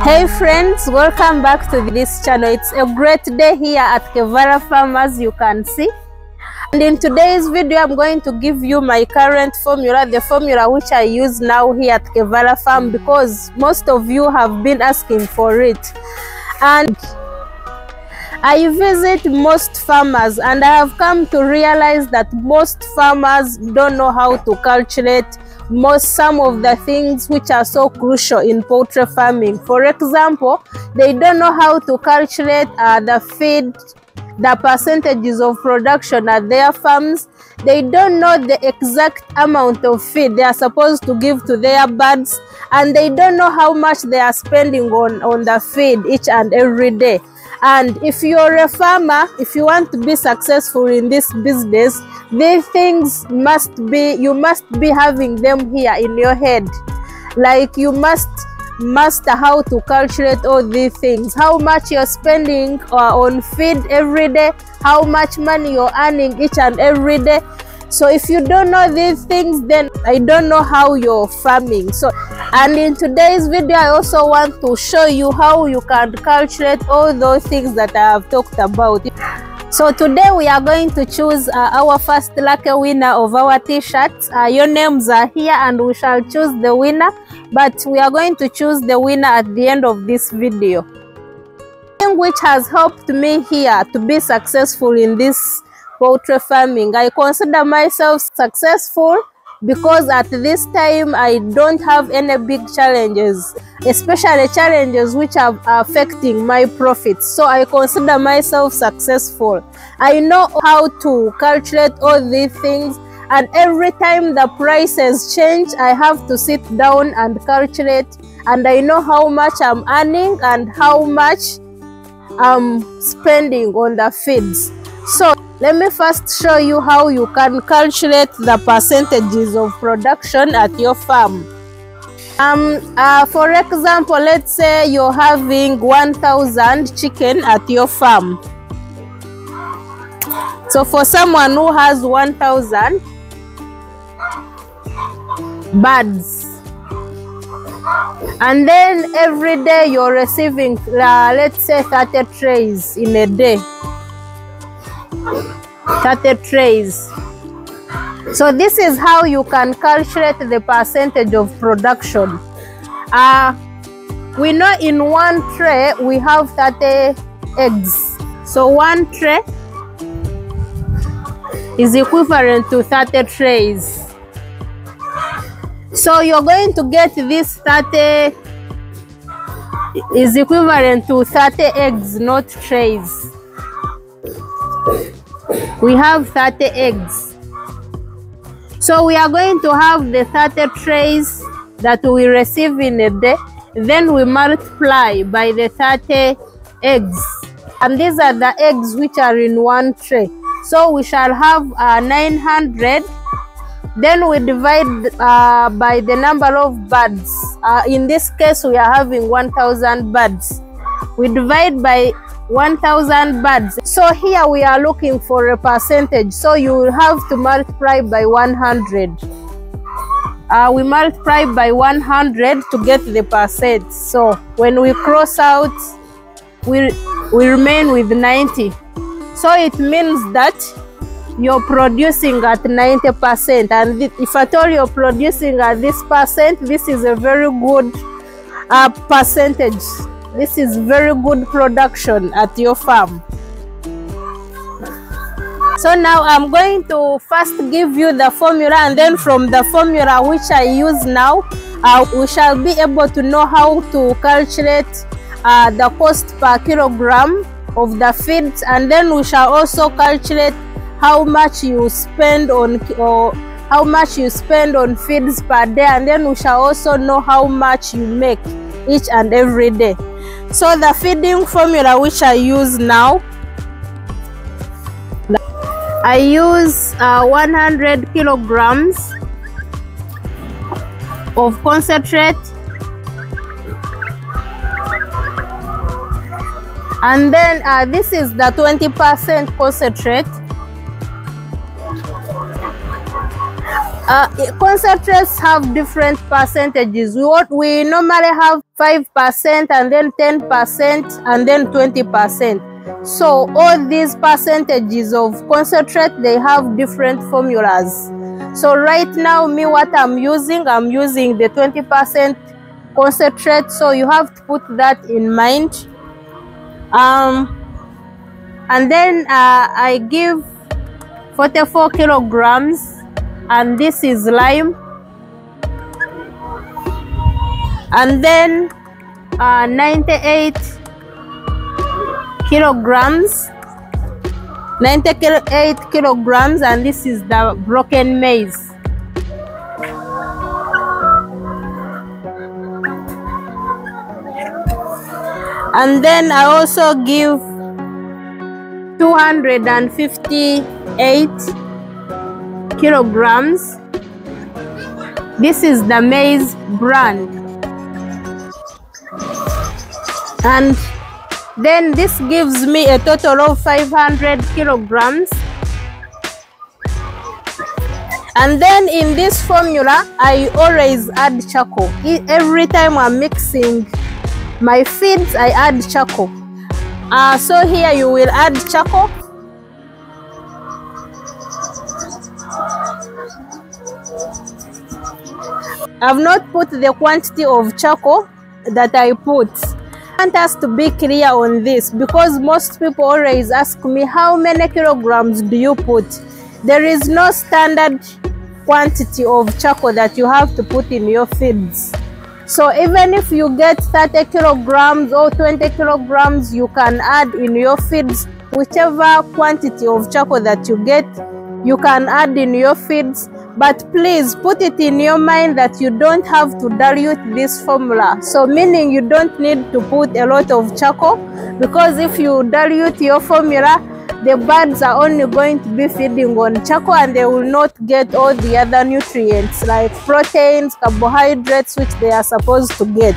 Hey friends, welcome back to this channel. It's a great day here at Kevara Farm, as you can see. And in today's video, I'm going to give you my current formula, the formula which I use now here at Kevara Farm, because most of you have been asking for it. And I visit most farmers and I have come to realize that most farmers don't know how to calculate some of the things which are so crucial in poultry farming. For example, they don't know how to calculate the percentages of production at their farms. They don't know the exact amount of feed they are supposed to give to their birds, and they don't know how much they are spending on the feed each and every day. And if you're a farmer, if you want to be successful in this business, these things you must be having them here in your head. Like, you must master how to calculate all these things, how much you're spending on feed every day, how much money you're earning each and every day. So if you don't know these things, then I don't know how you're farming. And in today's video, I also want to show you how you can calculate all those things that I have talked about. So today we are going to choose our first lucky winner of our t-shirts. Your names are here and we shall choose the winner, but we are going to choose the winner at the end of this video. Which has helped me here to be successful in this poultry farming. I consider myself successful because at this time I don't have any big challenges, especially challenges which are affecting my profits. So I consider myself successful. I know how to calculate all these things, and every time the prices change, I have to sit down and calculate, and I know how much I'm earning and how much I'm spending on the feeds. So let me first show you how you can calculate the percentages of production at your farm. For example, let's say you're having 1,000 chicken at your farm. So for someone who has 1,000 birds, and then every day you're receiving, let's say 30 trays in a day. 30 trays. So this is how you can calculate the percentage of production. We know in one tray we have 30 eggs. So one tray is equivalent to 30 trays. So you're going to get this 30 is equivalent to 30 eggs, not trays. We have 30 eggs. So we are going to have the 30 trays that we receive in a day. Then we multiply by the 30 eggs. And these are the eggs which are in one tray. So we shall have 900. Then we divide by the number of birds. In this case, we are having 1,000 birds. We divide by 1,000 birds. So here we are looking for a percentage. So you will have to multiply by 100. We multiply by 100 to get the percent. So when we cross out, we remain with 90. So it means that you're producing at 90%. And if at all you're producing at this percent, this is a very good percentage. This is very good production at your farm. So now I'm going to first give you the formula, and then from the formula which I use now, we shall be able to know how to calculate the cost per kilogram of the feeds, and then we shall also calculate how much you spend on feeds per day, and then we shall also know how much you make each and every day. So the feeding formula which I use now, I use 100 kilograms of concentrate, and then this is the 20% concentrate. Concentrates have different percentages. We normally have 5%, and then 10%, and then 20%. So all these percentages of concentrate, they have different formulas. So right now, me, what I'm using the 20% concentrate. So you have to put that in mind. And then I give 44 kilograms, and this is lime. And then 98 kilograms, and this is the broken maize. And then I also give 258 kilograms. This is the maize bran. And then this gives me a total of 500 kilograms. And then in this formula, I always add charcoal. Every time I'm mixing my feeds, I add charcoal. So here you will add charcoal. I've not put the quantity of charcoal that I put. I want us to be clear on this, because most people always ask me, how many kilograms do you put? There is no standard quantity of charcoal that you have to put in your feeds. So even if you get 30 kilograms or 20 kilograms, you can add in your feeds. Whichever quantity of charcoal that you get, you can add in your feeds. But please put it in your mind that you don't have to dilute this formula. So meaning you don't need to put a lot of charcoal, because if you dilute your formula, the birds are only going to be feeding on charcoal, and they will not get all the other nutrients like proteins, carbohydrates, which they are supposed to get.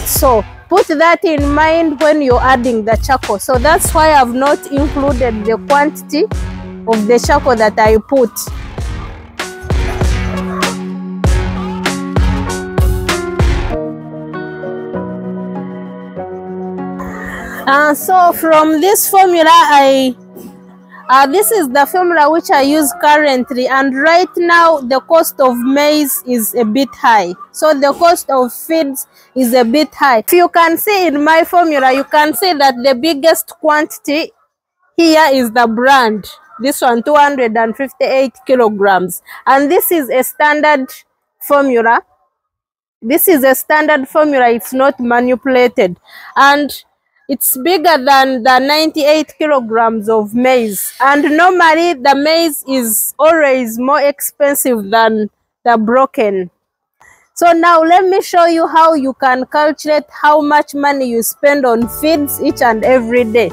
So put that in mind when you're adding the charcoal. So that's why I've not included the quantity of the charcoal that I put. So from this formula, this is the formula which I use currently, and right now the cost of maize is a bit high, so the cost of feeds is a bit high. If you can see in my formula, you can see that the biggest quantity here is the brand. This one, 258 kilograms, and this is a standard formula. This is a standard formula, it's not manipulated, and it's bigger than the 98 kilograms of maize. And normally the maize is always more expensive than the broken. So now let me show you how you can calculate how much money you spend on feeds each and every day.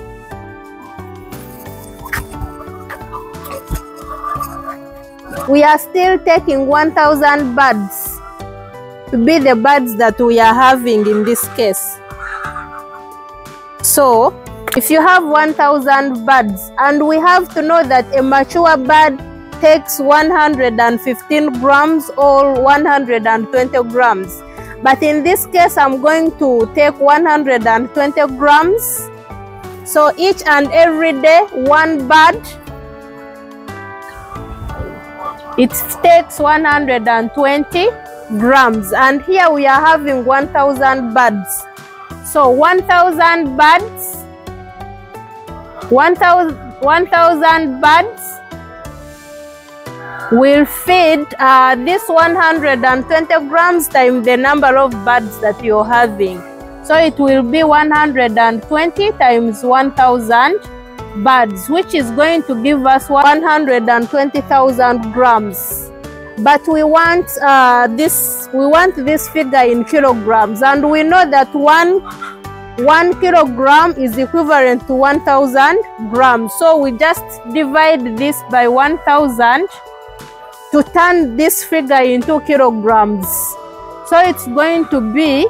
We are still taking 1,000 birds to be the birds that we are having in this case. So if you have 1,000 birds, and we have to know that a mature bird takes 115 grams or 120 grams. But in this case, I'm going to take 120 grams. So each and every day, one bird, it takes 120 grams. And here we are having 1,000 birds. So 1,000 birds, 1,000 birds will feed this 120 grams times the number of birds that you're having. So it will be 120 times 1,000 birds, which is going to give us 120,000 grams. But we want this figure in kilograms, and we know that one kilogram is equivalent to 1,000 grams. So we just divide this by 1,000 to turn this figure into kilograms. So it's going to be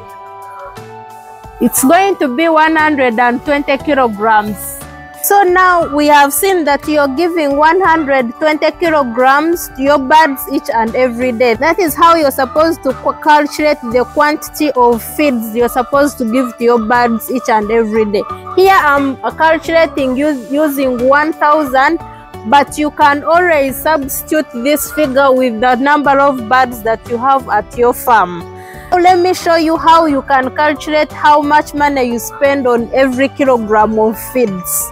120 kilograms So now we have seen that you're giving 120 kilograms to your birds each and every day. That is how you're supposed to calculate the quantity of feeds you're supposed to give to your birds each and every day. Here I'm calculating using 1,000, but you can always substitute this figure with the number of birds that you have at your farm. So let me show you how you can calculate how much money you spend on every kilogram of feeds.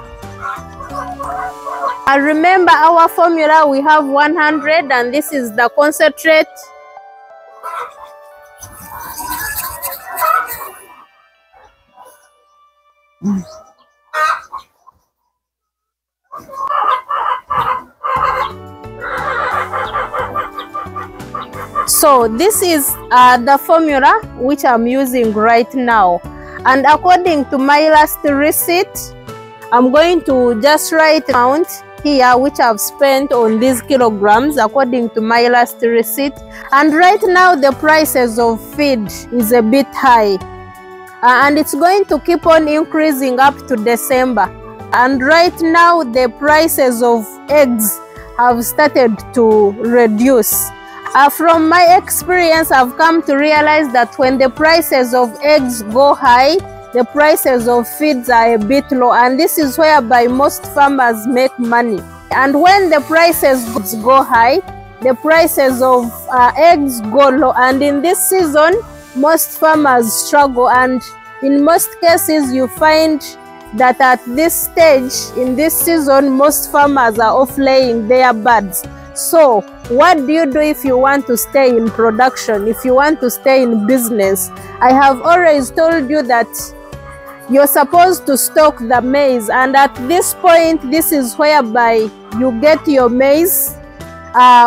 And remember our formula, we have 100 and this is the concentrate. So this is the formula which I'm using right now, and according to my last receipt, I'm going to just write amount here which I've spent on these kilograms according to my last receipt. And right now the prices of feed is a bit high, and it's going to keep on increasing up to December. And right now the prices of eggs have started to reduce. From my experience, I've come to realize that when the prices of eggs go high, the prices of feeds are a bit low, and this is whereby most farmers make money. And when the prices go high, the prices of eggs go low, and in this season most farmers struggle, and in most cases you find that at this stage in this season most farmers are off laying their birds. So what do you do if you want to stay in production, if you want to stay in business? I have always told you that you're supposed to stock the maize, and at this point this is whereby you get your maize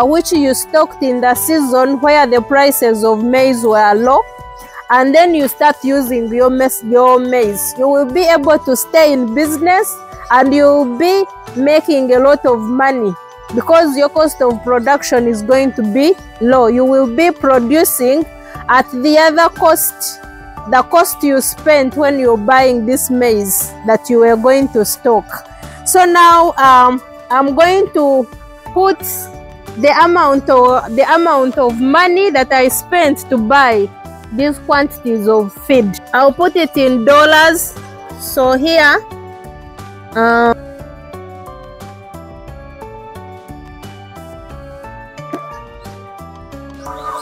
which you stocked in the season where the prices of maize were low, and then you start using your maize. You will be able to stay in business and you will be making a lot of money because your cost of production is going to be low. You will be producing at the other cost, the cost you spent when you're buying this maize that you were going to stock. So now I'm going to put the amount of money that I spent to buy these quantities of feed. I'll put it in dollars. So here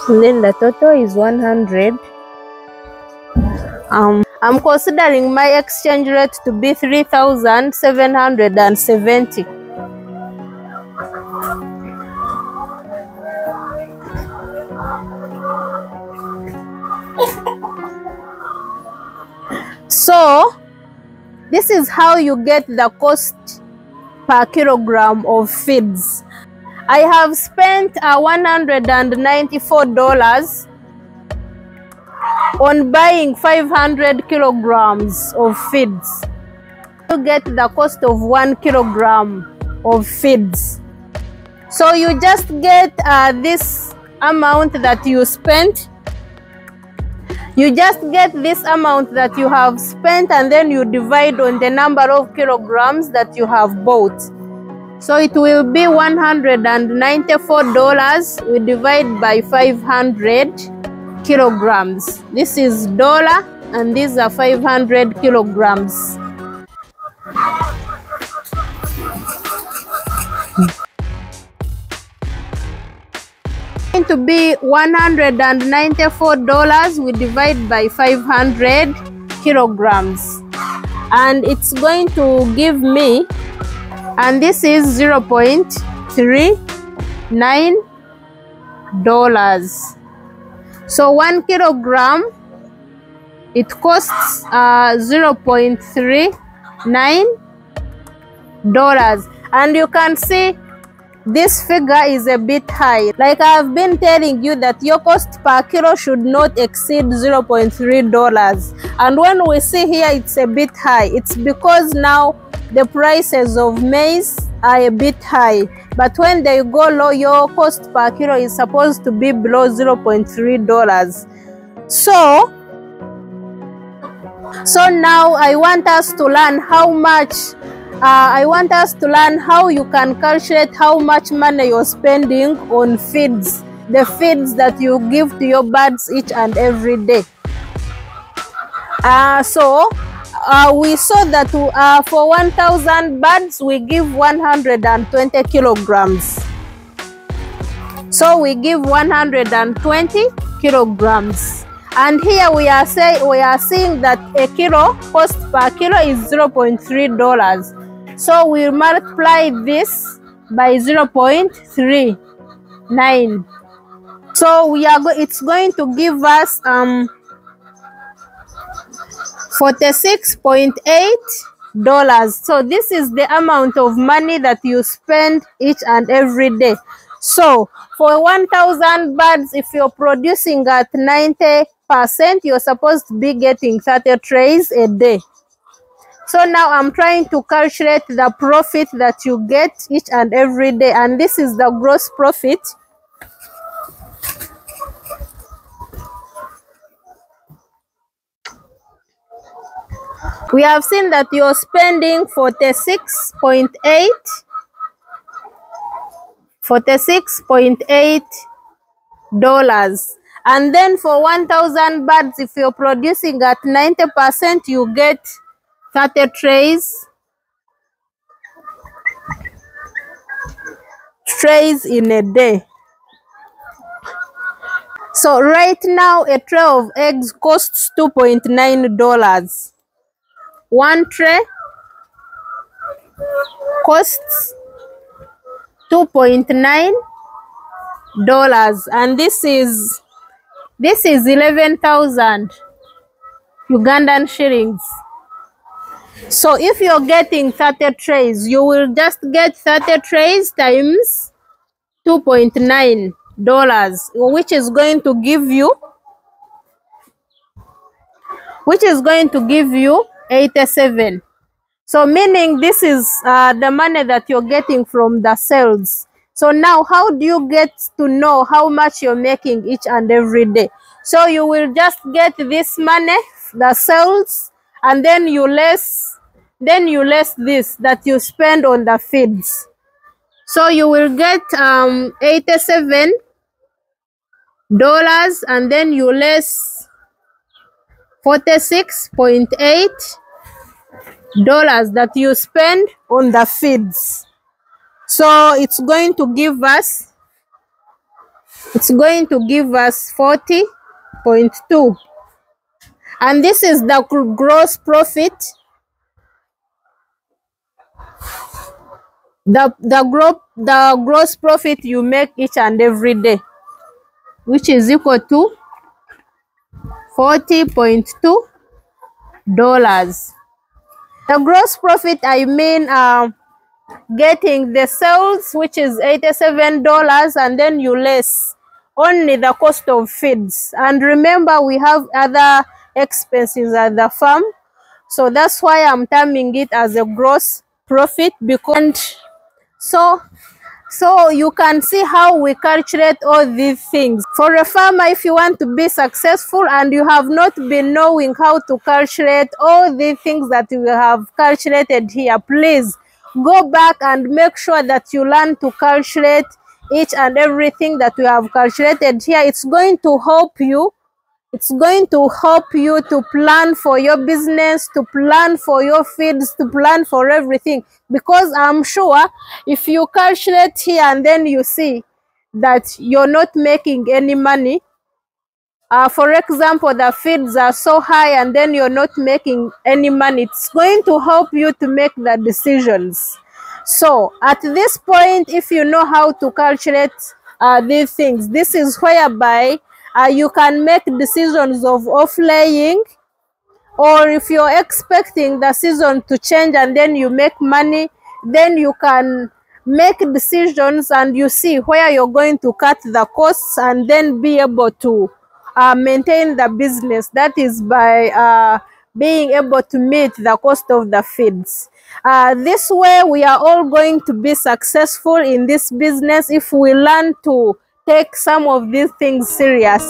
and then the total is 100. I'm considering my exchange rate to be 3,770. So this is how you get the cost per kilogram of feeds. I have spent $194 on buying 500 kilograms of feeds. You get the cost of 1 kilogram of feeds. So you just get this amount that you spent. You just get this amount that you have spent, and then you divide on the number of kilograms that you have bought. So it will be $194. We divide by 500 kilograms. This is dollar, and these are 500 kilograms. Going to be $194. We divide by 500 kilograms, and it's going to give me, and this is $0.39. So 1 kilogram, it costs $0.39, and you can see this figure is a bit high. Like I've been telling you that your cost per kilo should not exceed $0.3, and when we see here it's a bit high, it's because now the prices of maize are a bit high, but when they go low, your cost per kilo is supposed to be below $0.3. So now I want us to learn how much I want us to learn how you can calculate how much money you're spending on feeds, the feeds that you give to your birds each and every day. We saw that for 1,000 birds, we give 120 kilograms. So we give 120 kilograms. And here we are seeing that a kilo cost per kilo is $0.3. So we multiply this by 0.39. So it's going to give us $46.8. So this is the amount of money that you spend each and every day. So for 1,000 birds, if you're producing at 90%, you're supposed to be getting 30 trays a day. So now I'm trying to calculate the profit that you get each and every day, and this is the gross profit. We have seen that you're spending $46.8. And then for 1,000 birds, if you're producing at 90%, you get 30 trays in a day. So right now, a tray of eggs costs $2.9. One tray costs $2.9, and this is 11,000 Ugandan shillings. So if you're getting 30 trays, you will just get 30 trays times $2.9, which is going to give you 87. So meaning this is the money that you're getting from the sales. So now how do you get to know how much you're making each and every day? So you will just get this money, the sales, and then you less this that you spend on the feeds. So you will get $87, and then you less $46.8 that you spend on the feeds. So it's going to give us 40.2, and this is the gross profit. The gross profit you make each and every day, which is equal to $40.2. The gross profit, I mean getting the sales, which is $87, and then you less only the cost of feeds. And remember, we have other expenses at the farm, so that's why I'm terming it as a gross profit. Because so you can see how we calculate all these things. For a farmer, if you want to be successful and you have not been knowing how to calculate all the things that we have calculated here, please go back and make sure that you learn to calculate each and everything that we have calculated here. It's going to help you. It's going to help you to plan for your business, to plan for your feeds, to plan for everything. Because I'm sure if you calculate here and then you see that you're not making any money, for example, the feeds are so high and then you're not making any money, it's going to help you to make the decisions. So at this point, if you know how to calculate these things, this is whereby you can make decisions of off-laying, or if you're expecting the season to change and then you make money, then you can make decisions and you see where you're going to cut the costs and then be able to maintain the business. That is by being able to meet the cost of the feeds. This way, we are all going to be successful in this business if we learn to take some of these things serious.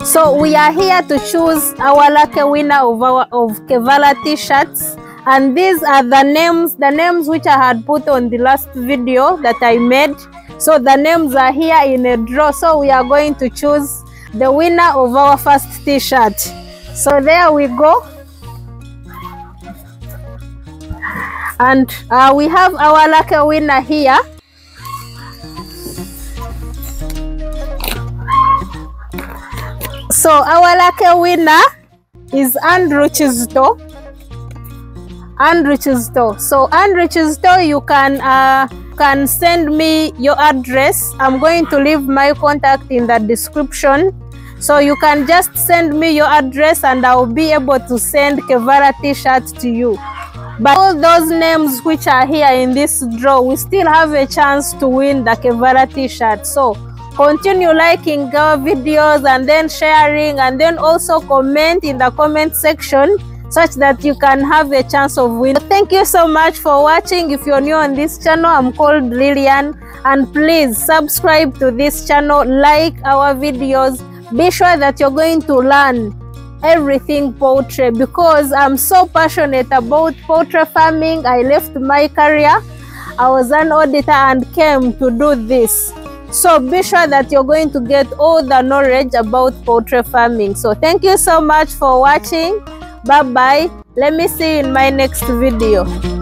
So So we are here to choose our lucky winner of Kevala t-shirts, and these are the names which I had put on the last video that I made. So the names are here in a draw, so we are going to choose the winner of our first t-shirt. So there we go, and we have our lucky winner here. So our lucky winner is Andrew Chizito. So Andrew Chizito, you can send me your address. I'm going to leave my contact in the description, so you can just send me your address and I'll be able to send Kevala t-shirts to you. But all those names which are here in this draw, we still have a chance to win the Kevala t-shirt. So continue liking our videos and then sharing, and then also comment in the comment section such that you can have a chance of winning. Thank you so much for watching. If you're new on this channel, I'm called Lillian, and please subscribe to this channel, like our videos. Be sure that you're going to learn everything poultry, because I'm so passionate about poultry farming. I left my career, I was an auditor and came to do this. So be sure that you're going to get all the knowledge about poultry farming. So thank you so much for watching. Bye bye. Let me see you in my next video.